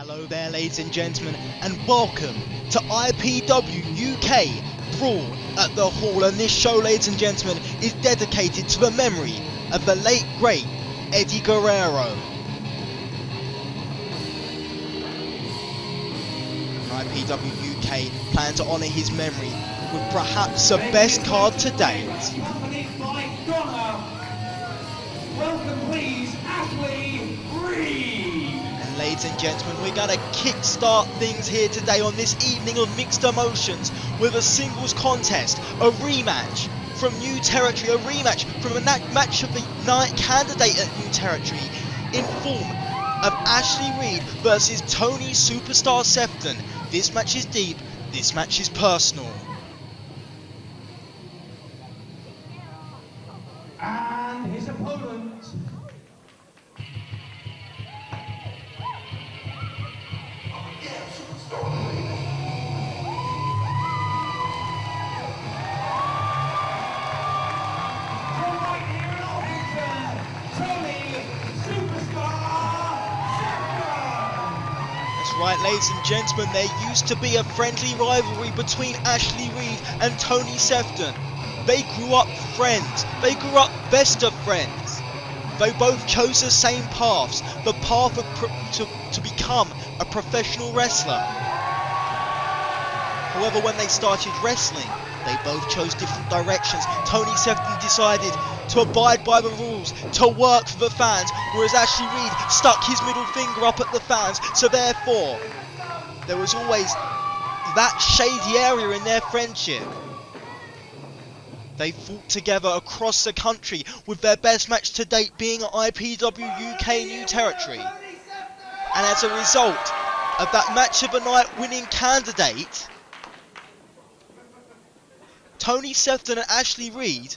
Hello there, ladies and gentlemen, and welcome to IPW UK Brawl at the Hall. And this show, ladies and gentlemen, is dedicated to the memory of the late great Eddie Guerrero. And IPW UK plan to honour his memory with perhaps the best card to date. Accompanied by Donna. Welcome, please, Ashley Reed. And ladies and gentlemen, we're going to kickstart things here today on this evening of mixed emotions with a singles contest, a rematch from New Territory, a rematch from a match of the night candidate at New Territory in form of Ashley Reed versus Tony Superstar Sefton. This match is deep, this match is personal. And his opponent. From right here in Orpington, Tony Superstar Sefton. That's right, ladies and gentlemen, there used to be a friendly rivalry between Ashley Reed and Tony Sefton. They grew up friends, they grew up best of friends. They both chose the same paths, the path of to become a professional wrestler. However, when they started wrestling, they both chose different directions. Tony Sefton decided to abide by the rules, to work for the fans, whereas Ashley Reed stuck his middle finger up at the fans. So therefore, there was always that shady area in their friendship. They fought together across the country, with their best match to date being at IPW UK New Territory. And as a result of that match of the night winning candidate, Tony Sefton and Ashley Reed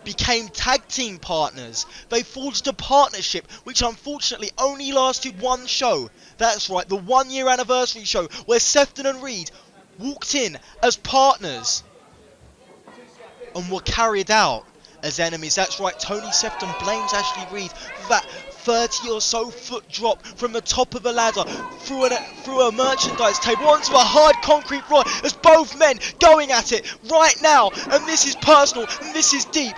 became tag team partners. They forged a partnership which unfortunately only lasted one show. That's right, the 1 year anniversary show where Sefton and Reed walked in as partners and were carried out as enemies. That's right, Tony Sefton blames Ashley Reed for that 30 or so foot drop from the top of the ladder through a merchandise table onto a hard concrete floor as both men going at it right now. And this is personal and this is deep.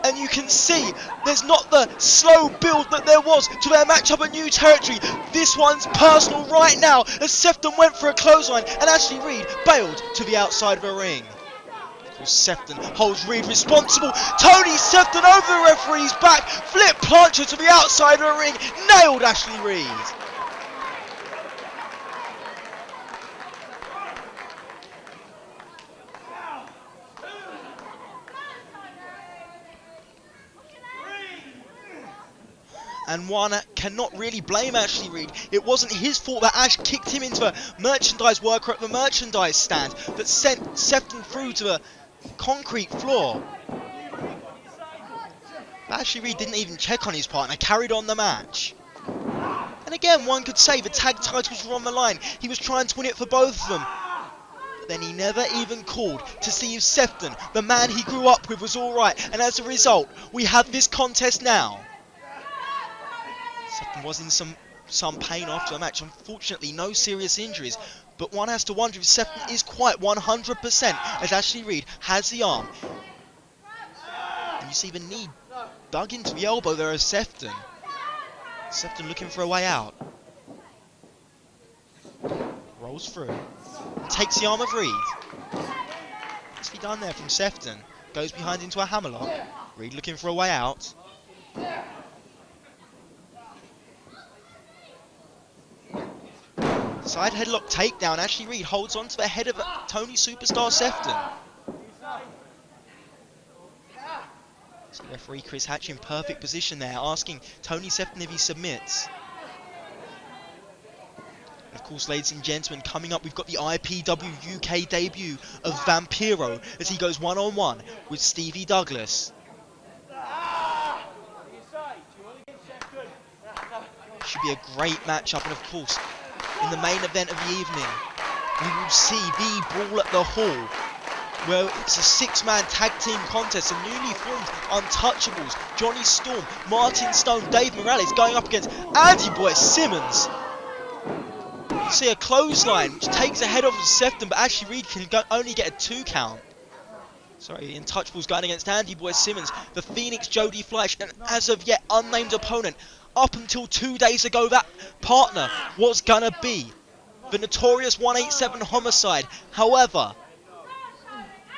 And you can see there's not the slow build that there was to their matchup at New Territory. This one's personal right now as Sefton went for a clothesline and Ashley Reed bailed to the outside of the ring. Sefton holds Reed responsible. Tony Sefton over the referee's back. Flip plancher to the outside of the ring. Nailed Ashley Reed. And one cannot really blame Ashley Reed. It wasn't his fault that Ash kicked him into a merchandise worker at the merchandise stand that sent Sefton through to the concrete floor. Ashley Reed didn't even check on his partner, carried on the match. And again, one could say the tag titles were on the line. He was trying to win it for both of them. But then he never even called to see if Sefton, the man he grew up with, was alright. And as a result, we have this contest now. Sefton was in some pain after the match. Unfortunately, no serious injuries. But one has to wonder if Sefton is quite 100% as Ashley Reed has the arm. And you see the knee dug into the elbow there of Sefton. Sefton looking for a way out. Rolls through. Takes the arm of Reed. Nicely done there from Sefton. Goes behind into a hammerlock. Reed looking for a way out. Side headlock takedown. Ashley Reed holds on to the head of Tony Superstar Sefton. So referee Chris Hatch in perfect position there, asking Tony Sefton if he submits. And of course, ladies and gentlemen, coming up we've got the IPW UK debut of Vampiro as he goes one-on-one with Stevie Douglas. Should be a great matchup, and of course, in the main event of the evening, we will see the Brawl at the Hall, where it's a 6-man tag team contest. The newly formed Untouchables Johnny Storm, Martin Stone, Dave Morales going up against Andy Boy Simmons. You see a clothesline which takes a head off of Sefton, but Ashley Reed can only get a 2 count. Sorry, Intouchables going against Andy Boy Simmons, the Phoenix Jody Fleisch, and as of yet unnamed opponent. Up until 2 days ago, that partner was gonna be the notorious 187 Homicide. However,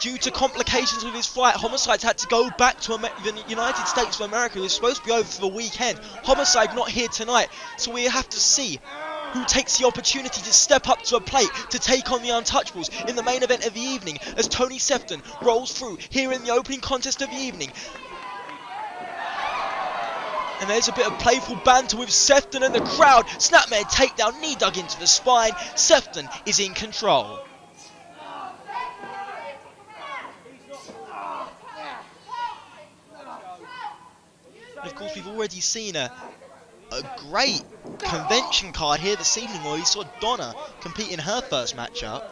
due to complications with his flight, Homicide's had to go back to the United States of America. He was supposed to be over for the weekend. Homicide not here tonight, so we have to see who takes the opportunity to step up to a plate to take on the Untouchables in the main event of the evening, as Tony Sefton rolls through here in the opening contest of the evening. And there's a bit of playful banter with Sefton and the crowd. Snapmare takedown, knee dug into the spine. Sefton is in control. And of course, we've already seen a great convention card here this evening where we saw Donna compete in her first matchup.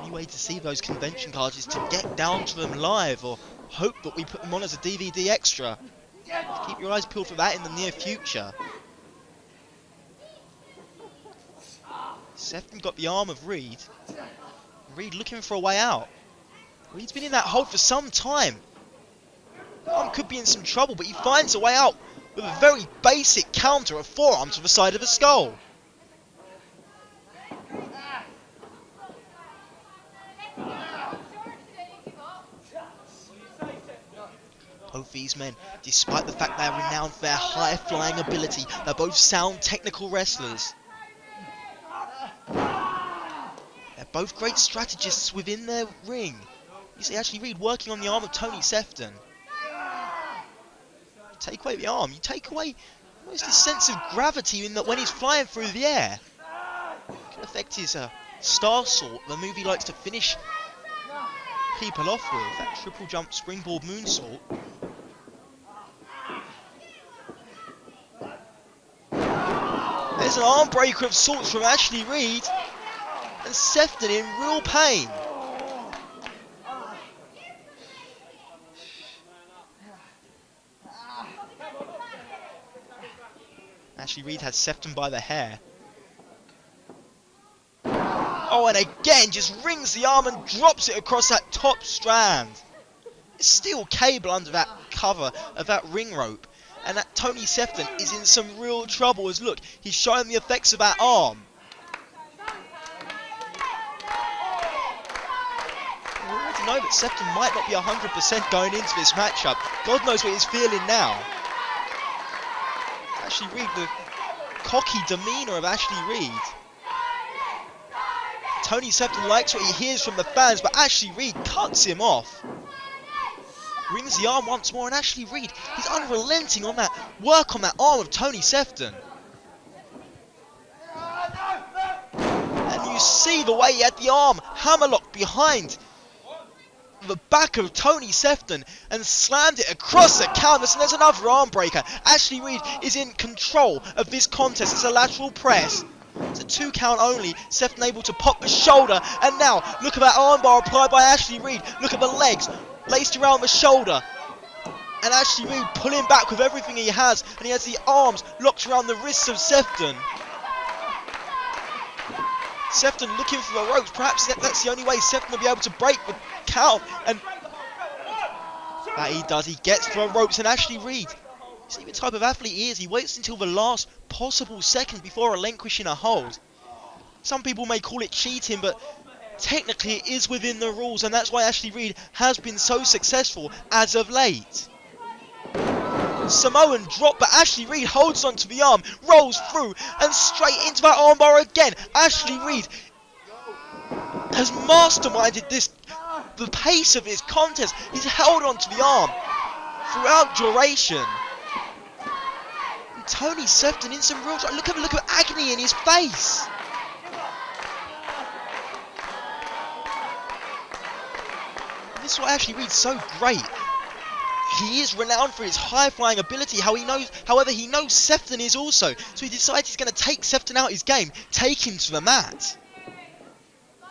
Any way to see those convention cards is to get down to them live, or hope that we put them on as a DVD extra. Keep your eyes peeled for that in the near future. Sefton got the arm of Reed. Reed looking for a way out. Reed's been in that hold for some time. Arm could be in some trouble, but he finds a way out with a very basic counter, a forearm to the side of the skull. Both these men, despite the fact they are renowned for their high-flying ability, they're both sound technical wrestlers. They're both great strategists within their ring. You see Ashley Reed working on the arm of Tony Sefton. You take away the arm, you take away almost his sense of gravity in that when he's flying through the air. It can affect his star sort, the move he likes to finish people off with, that triple jump springboard moonsault. There's an arm breaker of sorts from Ashley Reed, and Sefton in real pain. Ashley Reed has Sefton by the hair. Oh, and again just rings the arm and drops it across that top strand. It's steel cable under that cover of that ring rope. And that Tony Sefton is in some real trouble, as look, he's showing the effects of that arm. We already know that Sefton might not be 100% going into this matchup. God knows what he's feeling now. Ashley Reed, the cocky demeanour of Ashley Reed. Tony Sefton likes what he hears from the fans, but Ashley Reed cuts him off. Rings the arm once more, and Ashley Reed, he's unrelenting on that work on that arm of Tony Sefton. And you see the way he had the arm hammerlocked behind the back of Tony Sefton and slammed it across the canvas, and there's another arm breaker. Ashley Reed is in control of this contest. It's a lateral press. It's a 2 count only. Sefton able to pop the shoulder, and now look at that armbar applied by Ashley Reed. Look at the legs laced around the shoulder, and Ashley Reed pulling back with everything he has, and he has the arms locked around the wrists of Sefton. Sefton looking for the ropes. Perhaps that's the only way Sefton will be able to break the count, and that he does. He gets to the ropes, and Ashley Reed, see the type of athlete he is, he waits until the last possible second before relinquishing a hold. Some people may call it cheating, but technically it is within the rules, and that's why Ashley Reed has been so successful as of late. Samoan drop, but Ashley Reed holds onto the arm, rolls through, and straight into that armbar again. Ashley Reed has masterminded the pace of his contest. He's held onto the arm throughout duration. And Tony Sefton in some real trouble. Look at agony in his face. This is why Ashley Reed's so great. He is renowned for his high-flying ability. However, he knows Sefton is also. So he decides he's going to take Sefton out his game, take him to the mat.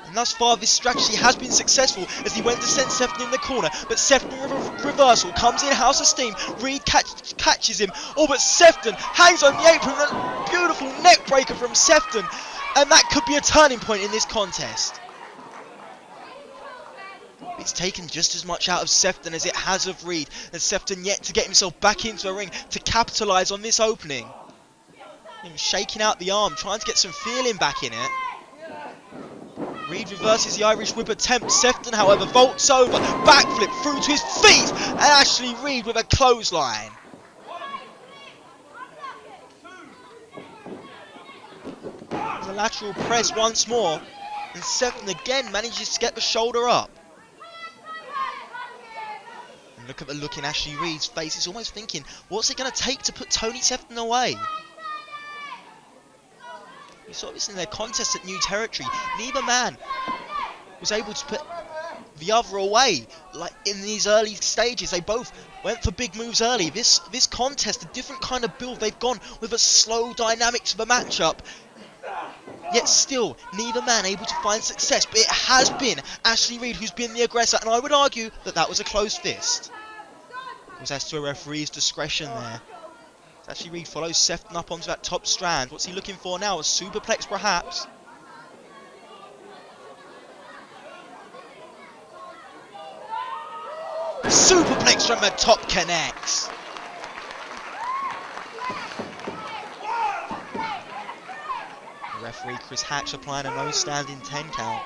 And thus far, this strategy has been successful as he went to send Sefton in the corner. But Sefton with a reversal comes in House of Steam. Reed catches him. Oh, but Sefton hangs on the apron. A beautiful neck breaker from Sefton. And that could be a turning point in this contest. It's taken just as much out of Sefton as it has of Reed, and Sefton yet to get himself back into the ring to capitalise on this opening. Him shaking out the arm, trying to get some feeling back in it. Reed reverses the Irish whip attempt. Sefton, however, vaults over, backflip through to his feet, and Ashley Reed with a clothesline. There's a lateral press once more, and Sefton again manages to get the shoulder up. Look at the look in Ashley Reed's face. He's almost thinking, what's it going to take to put Tony Sefton away? We saw this in their contest at New Territory. Neither man was able to put the other away. Like in these early stages, they both went for big moves early. This contest, a different kind of build. They've gone with a slow dynamic to the matchup. Yet still, neither man able to find success. But it has been Ashley Reed who's been the aggressor. And I would argue that that was a close fist. It was as to a referee's discretion there. Ashley Reed follows Sefton up onto that top strand. What's he looking for now? A superplex perhaps? Superplex from the top connects. The referee Chris Hatch applying a no standing 10 count.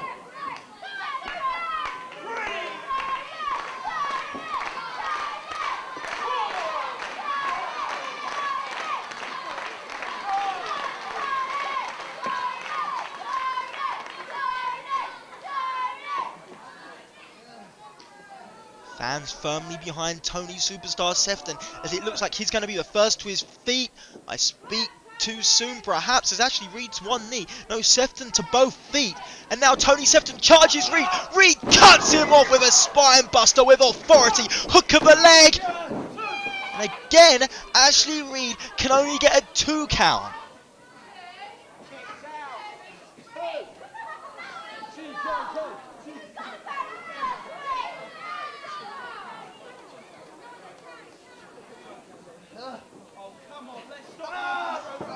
Fans firmly behind Tony Superstar Sefton as it looks like he's going to be the first to his feet. I speak too soon perhaps as Ashley Reed's one knee. No, Sefton to both feet. And now Tony Sefton charges Reed. Reed cuts him off with a spine buster with authority. Hook of the leg. And again, Ashley Reed can only get a 2 count.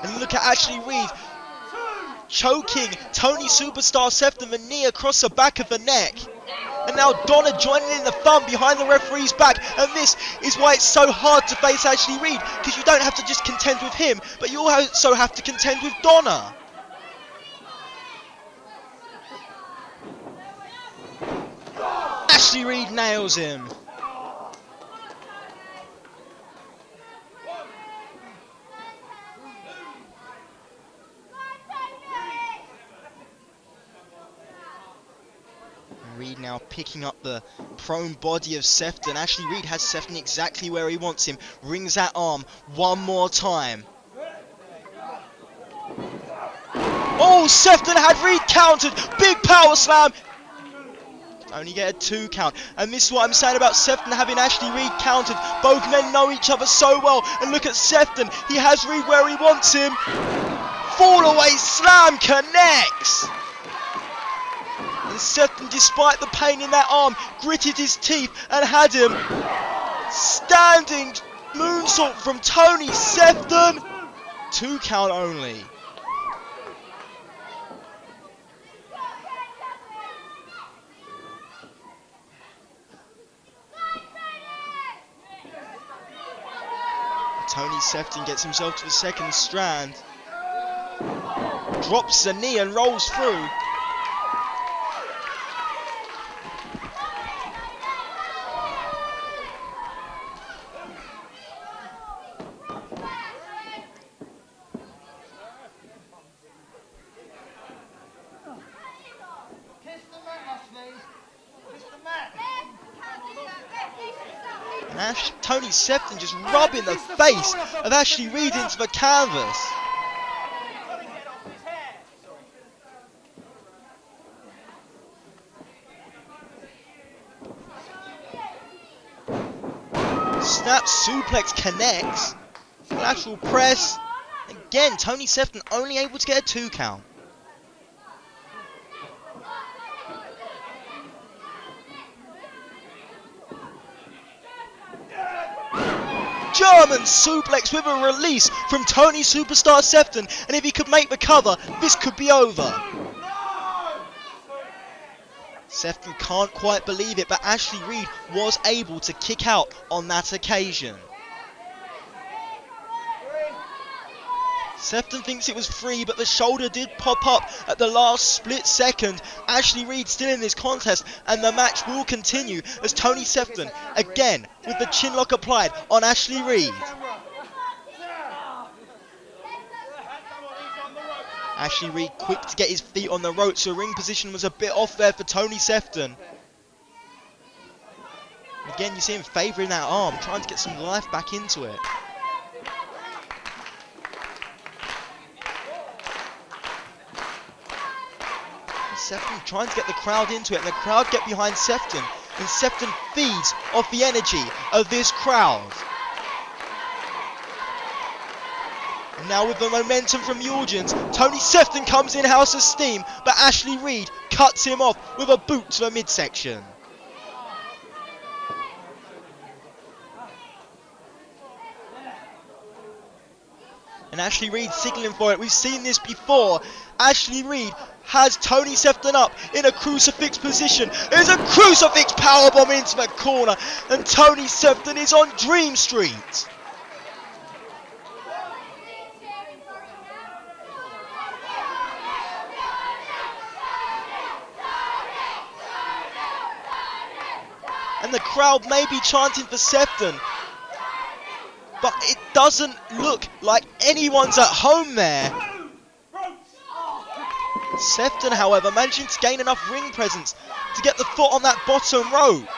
And look at Ashley Reed choking Tony Superstar Sefton, the knee across the back of the neck. And now Donna joining in the fun behind the referee's back. And this is why it's so hard to face Ashley Reed, because you don't have to just contend with him, but you also have to contend with Donna. Ashley Reed nails him. Reed now picking up the prone body of Sefton. Ashley Reed has Sefton exactly where he wants him. Rings that arm one more time. Oh, Sefton had Reed countered. Big power slam. Only get a 2 count. And this is what I'm saying about Sefton having Ashley Reed countered. Both men know each other so well. And look at Sefton. He has Reed where he wants him. Fall away slam connects. And Sefton, despite the pain in that arm, gritted his teeth and had him. Standing moonsault from Tony Sefton. 2 count only. Tony Sefton gets himself to the second strand. Drops the knee and rolls through. And Tony Sefton just rubbing the face of Ashley Reed into the canvas. Snap suplex connects. Lateral press. Again, Tony Sefton only able to get a 2 count. German suplex with a release from Tony Superstar Sefton, and if he could make the cover, this could be over. Sefton can't quite believe it, but Ashley Reed was able to kick out on that occasion. Sefton thinks it was free, but the shoulder did pop up at the last split second. Ashley Reed still in this contest, and the match will continue as Tony Sefton, again, with the chin lock applied on Ashley Reed. Ashley Reed quick to get his feet on the ropes, so ring position was a bit off there for Tony Sefton. Again, you see him favouring that arm, trying to get some life back into it. Sefton trying to get the crowd into it, and the crowd get behind Sefton, and Sefton feeds off the energy of this crowd. And now with the momentum from the audience, Tony Sefton comes in house of steam, but Ashley Reed cuts him off with a boot to the midsection. And Ashley Reed signalling for it. We've seen this before. Ashley Reed has Tony Sefton up in a crucifix position. There's a crucifix powerbomb into the corner, and Tony Sefton is on Dream Street. And the crowd may be chanting for Sefton, but it doesn't look like anyone's at home there. Sefton, however, managing to gain enough ring presence to get the foot on that bottom rope.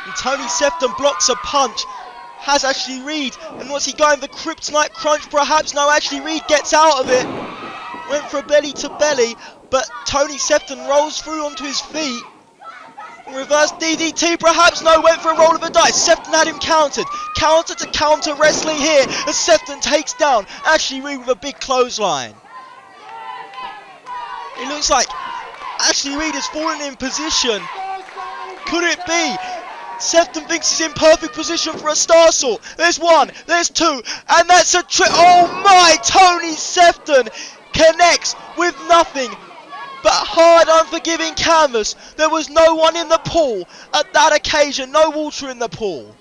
And Tony Sefton blocks a punch. Has Ashley Reed, and what's he going, the Kryptonite Crunch perhaps? No, Ashley Reed gets out of it. Went for a belly to belly, but Tony Sefton rolls through onto his feet. Reverse DDT perhaps? No, went for a roll of the dice. Sefton had him countered. Counter to counter wrestling here as Sefton takes down Ashley Reed with a big clothesline. It looks like Ashley Reed has fallen in position. Could it be? Sefton thinks he's in perfect position for a star sort. There's one, there's two, and that's a trick. Oh my! Tony Sefton connects with nothing but hard, unforgiving canvas. There was no one in the pool at that occasion. No water in the pool.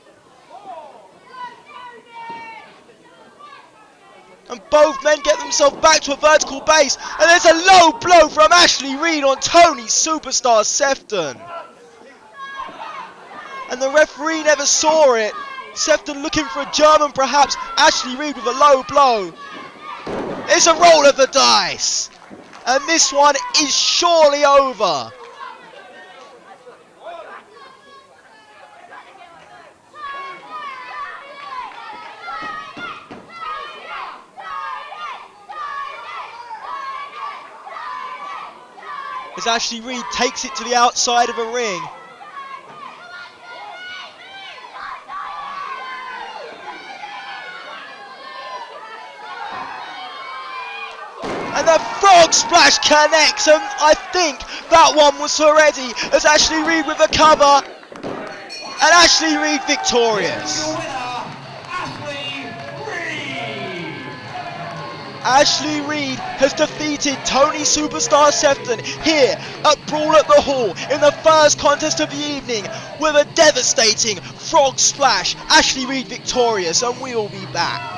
And both men get themselves back to a vertical base. And there's a low blow from Ashley Reed on Tony Superstar Sefton. And the referee never saw it. Sefton looking for a German perhaps. Ashley Reed with a low blow. It's a roll of the dice. And this one is surely over. As Ashley Reed takes it to the outside of a ring. And the frog splash connects, and I think that one was for Eddie, as Ashley Reed with a cover, and Ashley Reed victorious. Ashley Reed has defeated Tony Superstar Sefton here at Brawl at the Hall in the first contest of the evening with a devastating frog splash. Ashley Reed victorious, and we'll be back.